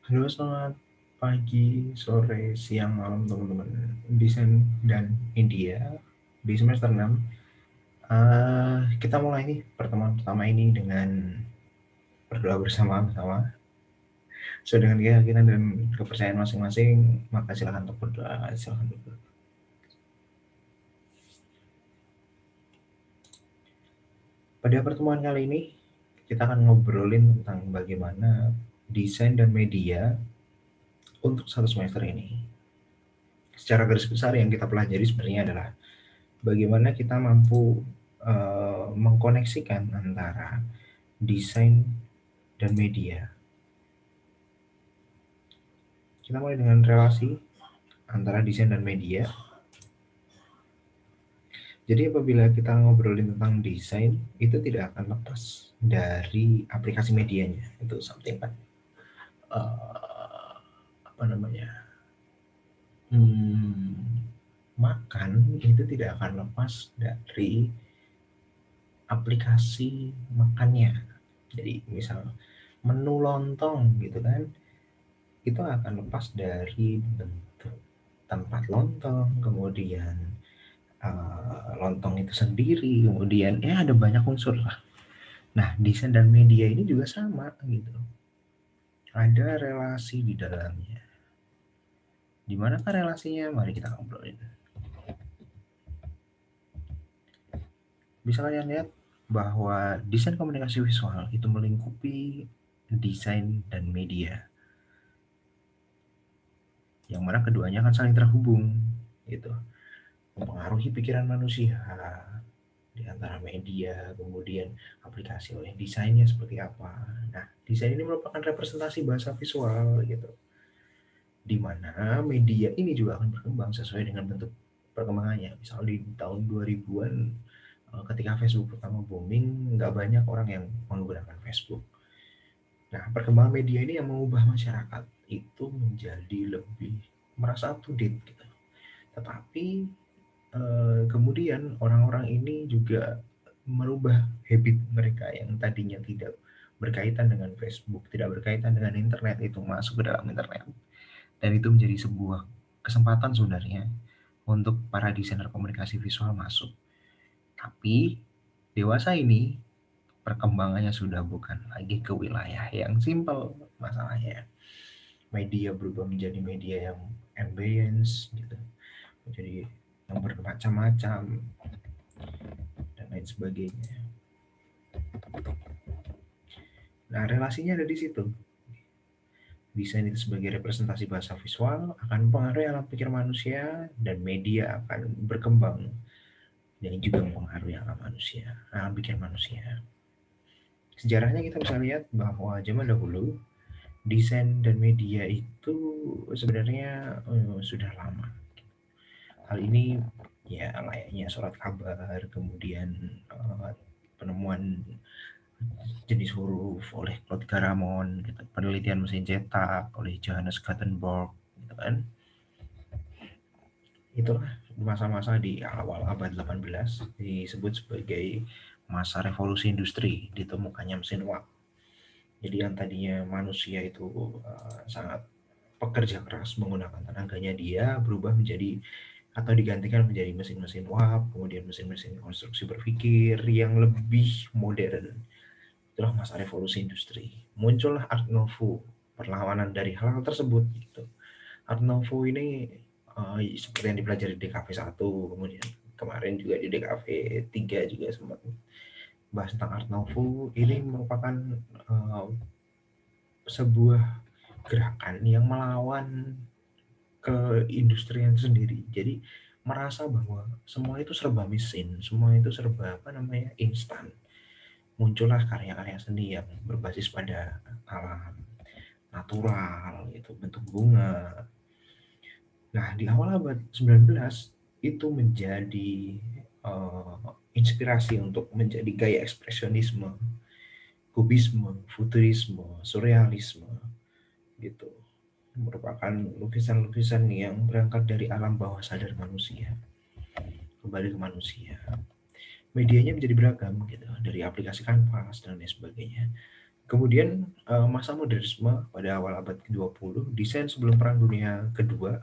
Halo, selamat pagi, sore, siang, malam teman-teman desain dan media di semester 6. Kita mulai nih pertemuan pertama ini dengan berdoa bersama-sama. Sesuai dengan keyakinan dan kepercayaan masing-masing, maka silakan untuk berdoa, silakan berdoa. Pada pertemuan kali ini, kita akan ngobrolin tentang bagaimana desain dan media untuk satu semester ini. Secara garis besar yang kita pelajari sebenarnya adalah bagaimana kita mampu mengkoneksikan antara desain dan media. Kita mulai dengan relasi antara desain dan media. Jadi apabila kita ngobrolin tentang desain, itu tidak akan lepas dari aplikasi medianya. Itu something kan, apa namanya, makan itu tidak akan lepas dari aplikasi makannya. Jadi misal menu lontong gitu kan, itu akan lepas dari bentuk tempat lontong, kemudian lontong itu sendiri, kemudian ya ada banyak unsur lah. Nah, desain dan media ini juga sama gitu. Ada relasi di dalamnya. Di manakah relasinya? Mari kita ngobrolin. Bisa kalian lihat bahwa desain komunikasi visual itu melingkupi desain dan media, yang mana keduanya akan saling terhubung gitu, mempengaruhi pikiran manusia di antara media, kemudian aplikasi oleh desainnya seperti apa. Nah, desain ini merupakan representasi bahasa visual gitu, di mana media ini juga akan berkembang sesuai dengan bentuk perkembangannya. Misal di tahun 2000-an ketika Facebook pertama booming, nggak banyak orang yang menggunakan Facebook. Nah, perkembangan media ini yang mengubah masyarakat itu menjadi lebih merasa up to date gitu. Tetapi kemudian orang-orang ini juga merubah habit mereka yang tadinya tidak berkaitan dengan Facebook, tidak berkaitan dengan internet, itu masuk ke dalam internet. Dan itu menjadi sebuah kesempatan sebenarnya untuk para desainer komunikasi visual masuk. Tapi dewasa ini perkembangannya sudah bukan lagi ke wilayah yang simpel masalahnya. Media berubah menjadi media yang ambience gitu, menjadi yang bermacam-macam dan lain sebagainya. Nah, relasinya ada di situ. Desain itu sebagai representasi bahasa visual akan mempengaruhi alam pikir manusia, dan media akan berkembang dan juga mempengaruhi alam manusia, alam pikir manusia. Sejarahnya kita bisa lihat bahwa zaman dahulu desain dan media itu sebenarnya sudah lama. Hal ini ya layaknya surat kabar, kemudian penemuan jenis huruf oleh Claude Garamond, gitu. Penelitian mesin cetak oleh Johannes Gutenberg, gitu kan. Itulah masa-masa di awal abad 18 disebut sebagai masa revolusi industri, ditemukannya mesin uap. Jadi yang tadinya manusia itu sangat pekerja keras menggunakan tenaganya, dia berubah menjadi atau digantikan menjadi mesin-mesin uap, kemudian mesin-mesin konstruksi berpikir yang lebih modern. Itulah masa revolusi industri. Muncullah Art Nouveau, perlawanan dari hal-hal tersebut gitu. Art Nouveau ini seperti yang dipelajari di DKV 1, kemudian kemarin juga di DKV 3 juga sempat bahas tentang Art Nouveau. Ini merupakan sebuah gerakan yang melawan keindustrian sendiri. Jadi merasa bahwa semua itu serba mesin, semua itu serba apa namanya instan. Muncullah karya-karya seni yang berbasis pada alam natural, itu bentuk bunga. Nah, di awal abad 19 itu menjadi inspirasi untuk menjadi gaya ekspresionisme, kubisme, futurisme, surrealisme gitu. Merupakan lukisan-lukisan yang berangkat dari alam bawah sadar manusia, kembali ke manusia. Medianya menjadi beragam gitu, dari aplikasi kanvas dan lain sebagainya. Kemudian masa modernisme pada awal abad ke-20, desain sebelum Perang Dunia Kedua,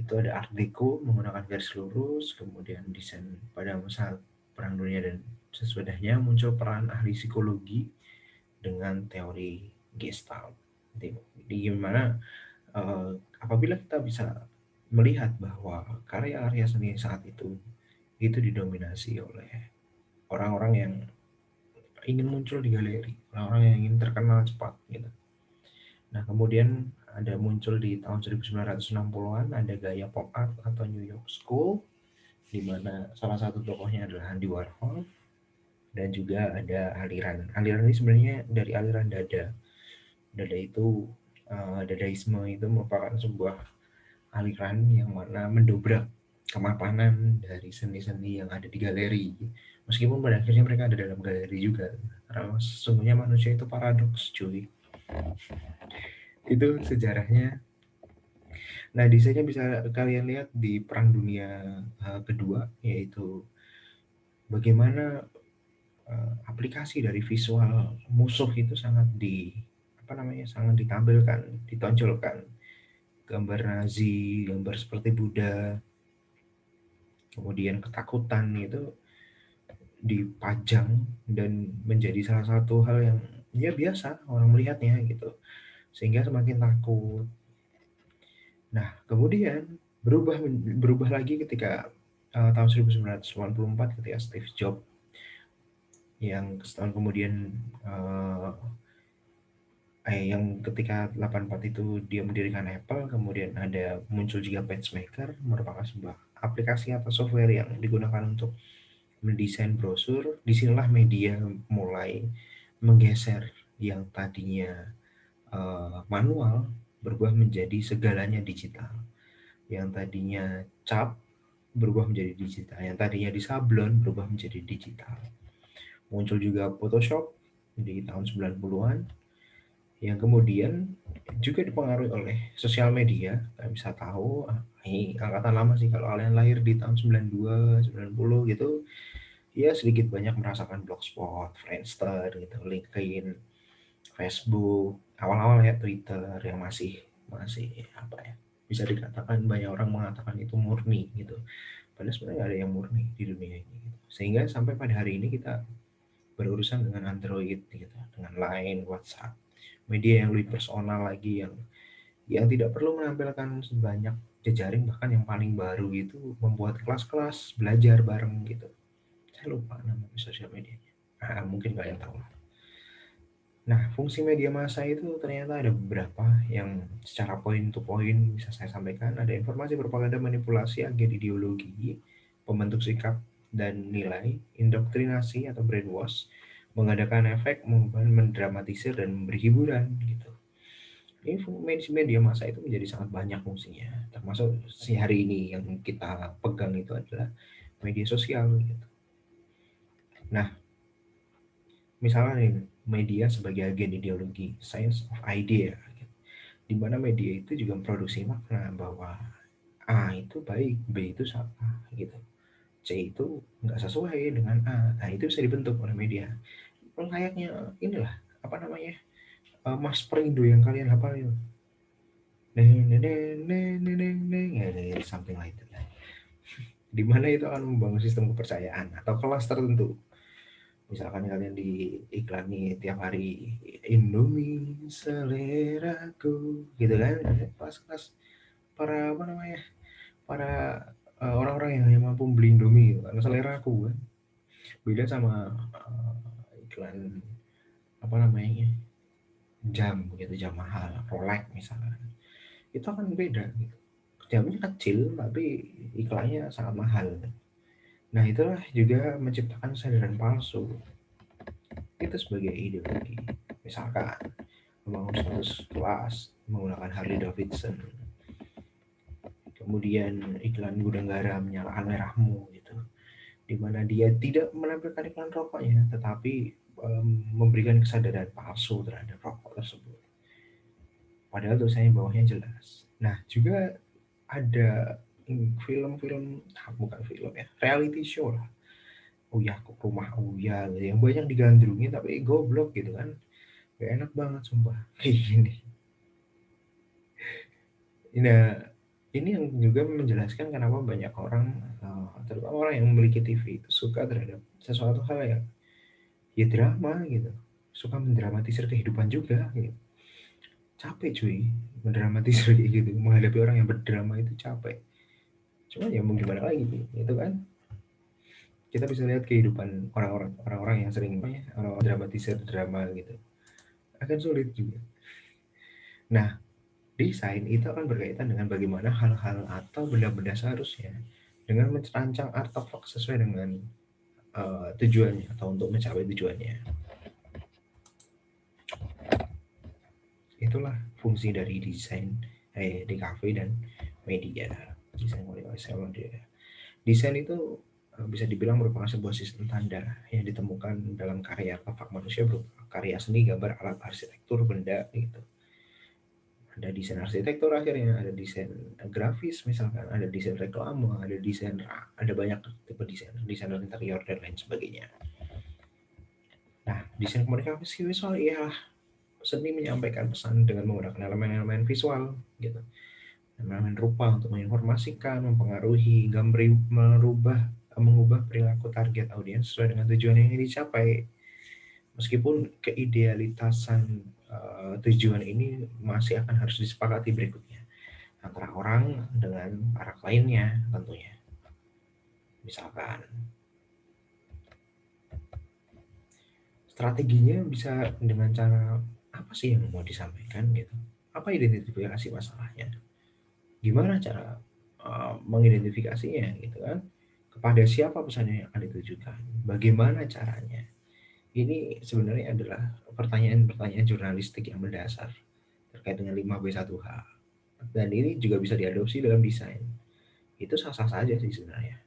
itu ada Art Deco menggunakan garis lurus, kemudian desain pada masa Perang Dunia dan sesudahnya muncul peran ahli psikologi dengan teori Gestalt. Di gimana apabila kita bisa melihat bahwa karya-karya seni saat itu didominasi oleh orang-orang yang ingin muncul di galeri, orang-orang yang ingin terkenal cepat gitu. Nah, kemudian ada muncul di tahun 1960-an ada gaya pop art atau New York School, di mana salah satu tokohnya adalah Andy Warhol, dan juga ada aliran ini sebenarnya dari aliran dada itu dadaisme itu merupakan sebuah aliran yang mana mendobrak kemapanan dari seni-seni yang ada di galeri, meskipun pada akhirnya mereka ada dalam galeri juga, karena sesungguhnya manusia itu paradoks cuy, itu sejarahnya. Nah, desainnya bisa kalian lihat di Perang Dunia Kedua, yaitu bagaimana aplikasi dari visual musuh itu sangat ditampilkan, ditonjolkan. Gambar Nazi, gambar seperti Buddha, kemudian ketakutan itu dipajang dan menjadi salah satu hal yang ya biasa orang melihatnya gitu, sehingga semakin takut. Nah, kemudian berubah lagi ketika tahun 1984 ketika Steve Jobs yang setahun kemudian yang ketika 84 itu dia mendirikan Apple, kemudian ada muncul juga PageMaker, merupakan sebuah aplikasi atau software yang digunakan untuk mendesain brosur. Disinilah media mulai menggeser yang tadinya manual berubah menjadi segalanya digital. Yang tadinya cap berubah menjadi digital, yang tadinya disablon berubah menjadi digital. Muncul juga Photoshop di tahun 90-an yang kemudian juga dipengaruhi oleh sosial media. Kalian bisa tahu, ini angkatan lama sih, kalau kalian lahir di tahun 92, 90 gitu, ya sedikit banyak merasakan Blogspot, Friendster gitu, LinkedIn, Facebook, awal-awal ya Twitter yang masih masih apa ya, bisa dikatakan banyak orang mengatakan itu murni gitu. Padahal sebenarnya nggak ada yang murni di dunia ini gitu. Sehingga sampai pada hari ini kita berurusan dengan Android gitu, dengan Line, WhatsApp, media yang lebih personal lagi, yang tidak perlu menampilkan sebanyak jejaring, bahkan yang paling baru itu membuat kelas-kelas belajar bareng gitu. Saya lupa nama sosial medianya. Mungkin kalian tahu. Nah, fungsi media massa itu ternyata ada beberapa yang secara point to point bisa saya sampaikan. Ada informasi, propaganda, manipulasi, agenda ideologi, pembentuk sikap dan nilai, indoktrinasi atau brainwash, mengadakan efek, mendramatisir dan memberi hiburan gitu. Ini media massa itu menjadi sangat banyak fungsinya, termasuk si hari ini yang kita pegang itu adalah media sosial gitu. Nah, misalnya nih, media sebagai agen ideologi, science of idea, gitu. Di mana media itu juga memproduksi makna bahwa A itu baik, B itu salah, gitu. C itu nggak sesuai dengan A. Nah, itu bisa dibentuk oleh media. Layaknya inilah, apa namanya, Mas Perindo yang kalian hafal itu. Neng, neng, neng, neng, neng, neng, ya, something like that. Di mana itu akan membangun sistem kepercayaan atau kelas tertentu. Misalkan kalian diiklani tiap hari Indomie seleraku gitu kan, kelas-kelas para apa namanya, para orang-orang yang hanya mampu beli Indomie gitu, karena seleraku kan, beda sama iklan apa namanya, jam gitu, jam mahal Rolex misalnya, itu akan beda gitu. Jamnya kecil tapi iklannya sangat mahal. Nah, itulah juga menciptakan kesadaran palsu itu sebagai ideologi. Misalkan membangun status kelas menggunakan Harley Davidson, kemudian iklan gudang garam menyalakan merahmu gitu, di mana dia tidak menampilkan iklan rokoknya tetapi memberikan kesadaran palsu terhadap rokok tersebut, padahal tulisannya bawahnya jelas. Nah, juga ada film-film, bukan film ya, reality show lah, Uya Rumah Uya gitu, yang banyak digandrungi tapi goblok gitu kan. Gak enak banget sumpah kayak gini. Nah, ini yang juga menjelaskan kenapa banyak orang, terutama orang yang memiliki TV itu suka terhadap sesuatu hal yang ya drama gitu, suka mendramatisir kehidupan juga gitu. Capek cuy mendramatisir kayak gitu, menghadapi orang yang berdrama itu capek. Cuma ya mau gimana lagi gitu kan. Kita bisa lihat kehidupan orang-orang yang sering orang dramatisir drama gitu. Akan sulit juga. Nah, desain itu akan berkaitan dengan bagaimana hal-hal atau benda-benda seharusnya dengan merancang artefak sesuai dengan tujuannya atau untuk mencapai tujuannya. Itulah fungsi dari desain DKV dan media. Desain komunikasi media. Desain itu bisa dibilang merupakan sebuah sistem tanda yang ditemukan dalam karya artefak manusia berupa karya seni, gambar, alat arsitektur, benda gitu. Ada desain arsitektur akhirnya, ada desain grafis misalkan, ada desain reklame, ada desain, ada banyak tipe desain, desain interior dan lain sebagainya. Nah, desain komunikasi visual ialah seni menyampaikan pesan dengan menggunakan elemen-elemen visual gitu. Elemen rupa untuk menginformasikan, mempengaruhi, hingga mengubah perilaku target audiens sesuai dengan tujuan yang ingin dicapai. Meskipun keidealitasan tujuan ini masih akan harus disepakati berikutnya antara orang dengan para kliennya tentunya. Misalkan strateginya bisa dengan cara apa sih yang mau disampaikan gitu. Apa identifikasi masalahnya? Gimana cara mengidentifikasinya gitu kan? Kepada siapa pesannya yang akan ditujukan? Bagaimana caranya? Ini sebenarnya adalah pertanyaan-pertanyaan jurnalistik yang mendasar terkait dengan 5B1H. Dan ini juga bisa diadopsi dalam desain. Itu sah-sah saja sih sebenarnya.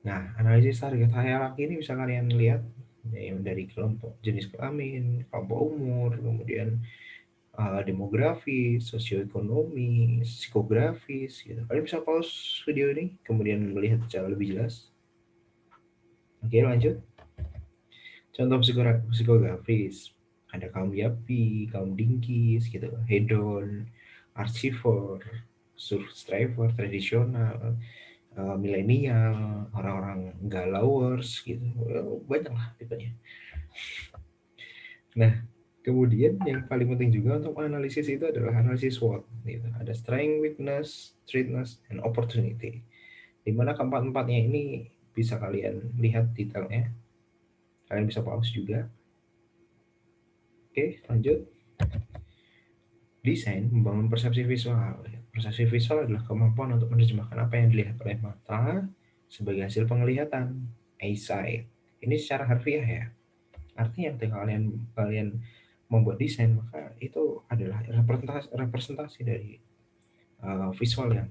Nah, analisis target hierarki ini bisa kalian lihat ya, dari kelompok jenis kelamin, kelompok umur, kemudian demografi, sosioekonomi, psikografis gitu. Kalian bisa pause video ini, kemudian melihat secara lebih jelas. Oke, lanjut. Contoh psikografis, ada kaum yapi, kaum dingkis, gitu, hedon, archiver, survivor tradisional, milenial, orang-orang galauers, gitu, banyak lah tipenya. Nah, kemudian yang paling penting juga untuk analisis itu adalah analisis SWOT. Gitu. Ada strength, weakness, threatness, and opportunity. Di mana keempat-empatnya ini bisa kalian lihat detailnya. Kalian bisa pause juga. Oke, lanjut. Desain membangun persepsi visual. Persepsi visual adalah kemampuan untuk menerjemahkan apa yang dilihat oleh mata sebagai hasil penglihatan, eyesight. Ini secara harfiah ya. Artinya ketika kalian membuat desain, maka itu adalah representasi dari visual yang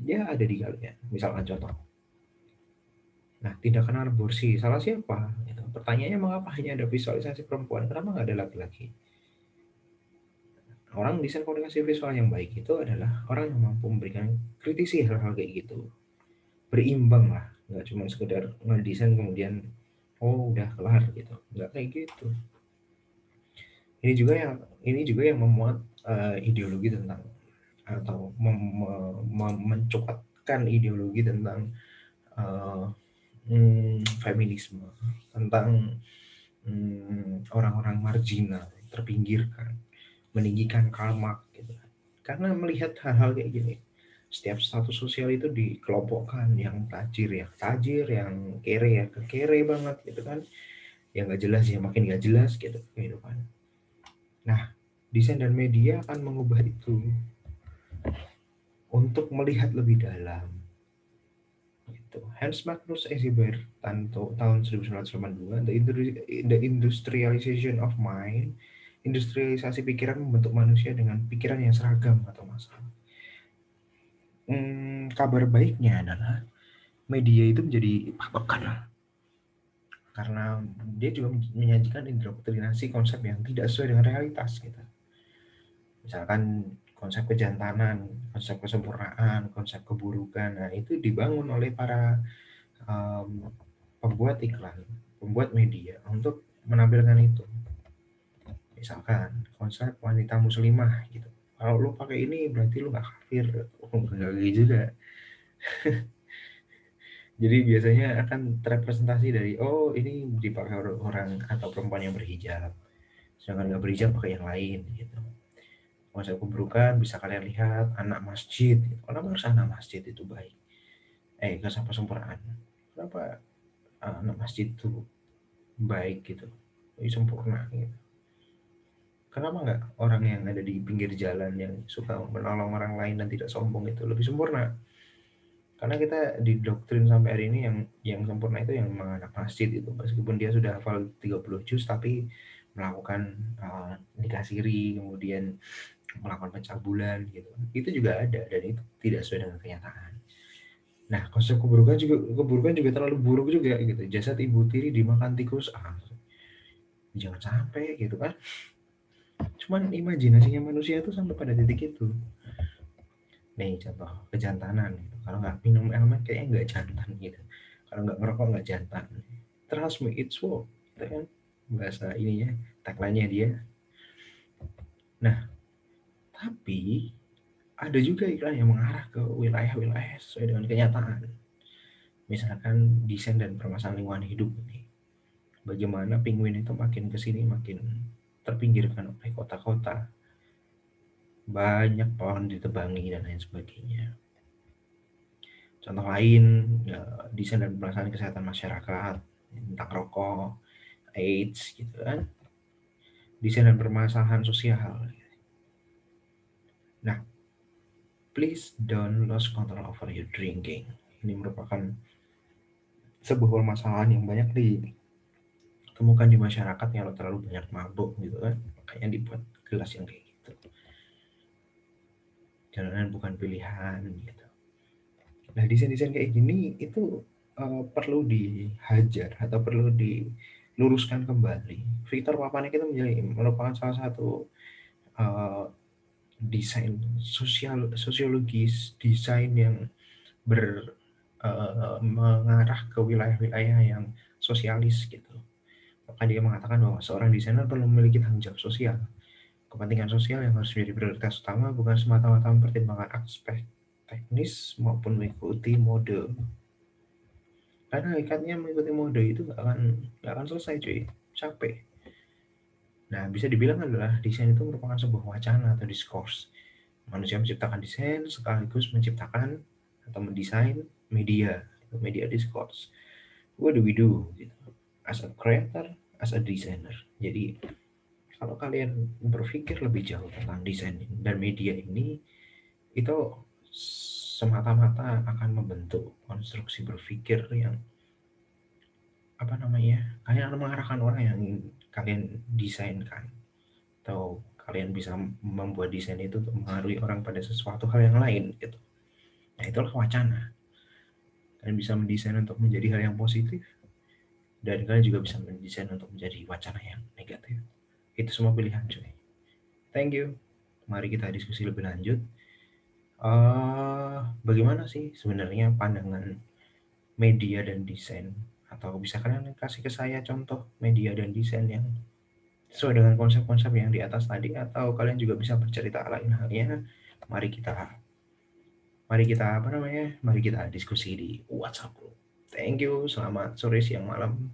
ya ada di kalian. Misalkan contoh. Nah, tindakan aborsi salah siapa? Gitu. Pertanyaannya mengapa hanya ada visualisasi perempuan? Kenapa nggak ada laki-laki? Orang desain komunikasi visual yang baik itu adalah orang yang mampu memberikan kritisi hal-hal kayak gitu. Berimbang lah, nggak cuma sekedar ngedesain kemudian oh udah kelar gitu. Nggak kayak gitu. Ini juga yang memuat ideologi tentang atau mencuatkan ideologi tentang uh, feminisme, tentang orang-orang marginal, terpinggirkan, meninggikan karma gitu. Karena melihat hal-hal kayak gini, setiap status sosial itu dikelompokkan, yang tajir, yang kere ya kekere banget gitu kan, yang nggak jelas ya makin nggak jelas gitu kehidupan. Nah, desain dan media akan mengubah itu untuk melihat lebih dalam. Gitu. Hans Magnus Eberhard tahun 1982, The Industrialization of Mind, industrialisasi pikiran membentuk manusia dengan pikiran yang seragam atau masalah. Kabar baiknya adalah media itu menjadi patokan karena dia juga menyajikan indoktrinasi konsep yang tidak sesuai dengan realitas gitu. Misalkan konsep kejantanan, konsep kesempurnaan, konsep keburukan, nah itu dibangun oleh para pembuat iklan, membuat media untuk menampilkan itu. Misalkan konsep wanita muslimah gitu. Kalau lu pakai ini berarti lu nggak kafir. Enggak gitu juga. Jadi biasanya akan terrepresentasi dari oh ini dipakai orang atau perempuan yang berhijab. Sedangkan nggak berhijab pakai yang lain gitu. Konsep keburukan bisa kalian lihat anak masjid. Gitu. Kenapa harus anak masjid itu baik? Kesempurnaan. Kenapa anak masjid itu baik gitu? Jadi sempurna gitu. Kenapa nggak orang yang ada di pinggir jalan yang suka menolong orang lain dan tidak sombong itu lebih sempurna? Karena kita didoktrin sampai hari ini yang sempurna itu yang memang anak masjid itu. Meskipun dia sudah hafal 30 juz tapi melakukan nikah siri, kemudian melakukan pencabulan gitu. Itu juga ada dan itu tidak sesuai dengan kenyataan. Nah, konsep keburukan juga terlalu buruk juga gitu. Jasad ibu tiri dimakan tikus, jangan sampai gitu kan. Cuman imajinasinya manusia itu sampai pada titik itu. Nih contoh kejantanan gitu. Kalau nggak minum elemen kayaknya nggak jantan gitu. Kalau nggak ngerokok nggak jantan. Trust me, it's work. Itu kan bahasa ininya, tagline-nya dia. Nah, tapi ada juga iklan yang mengarah ke wilayah-wilayah sesuai dengan kenyataan. Misalkan desain dan permasalahan lingkungan hidup ini. Bagaimana penguin itu makin kesini makin terpinggirkan oleh kota-kota. Banyak pohon ditebangi dan lain sebagainya. Contoh lain, ya, desain dan permasalahan kesehatan masyarakat tentang rokok, AIDS, gitu kan. Desain dan permasalahan sosial. Nah, please don't lose control over your drinking. Ini merupakan sebuah permasalahan yang banyak ditemukan di masyarakat yang terlalu banyak mabuk gitu kan. Makanya dibuat gelas yang kayak gitu. Jalanan bukan pilihan gitu. Nah, desain-desain kayak gini itu perlu dihajar atau perlu diluruskan kembali. Victor Papanek itu merupakan salah satu uh, desain sosiologis, desain yang mengarah ke wilayah-wilayah yang sosialis gitu. Maka dia mengatakan bahwa seorang desainer perlu memiliki tanggung jawab sosial. Kepentingan sosial yang harus menjadi prioritas utama bukan semata-mata mempertimbangkan aspek teknis maupun mengikuti mode. Karena ikatnya mengikuti mode itu nggak akan selesai cuy, capek. Nah, bisa dibilang adalah desain itu merupakan sebuah wacana atau diskurs. Manusia menciptakan desain sekaligus menciptakan atau mendesain media diskurs. What do we do? Gitu. As a creator, as a designer. Jadi kalau kalian berpikir lebih jauh tentang desain dan media ini, itu semata-mata akan membentuk konstruksi berpikir yang kalian akan mengarahkan orang yang kalian desainkan, atau kalian bisa membuat desain itu untuk mengaruhi orang pada sesuatu hal yang lain gitu. Nah, itulah wacana. Kalian bisa mendesain untuk menjadi hal yang positif, dan kalian juga bisa mendesain untuk menjadi wacana yang negatif. Itu semua pilihan cuy. Thank you. Mari kita diskusi lebih lanjut. Bagaimana sih sebenarnya pandangan media dan desain? Atau bisa kalian kasih ke saya contoh media dan desain yang sesuai dengan konsep-konsep yang di atas tadi, atau kalian juga bisa bercerita lain halnya. Mari kita diskusi di WhatsApp group. Thank you. Selamat sore, siang, malam.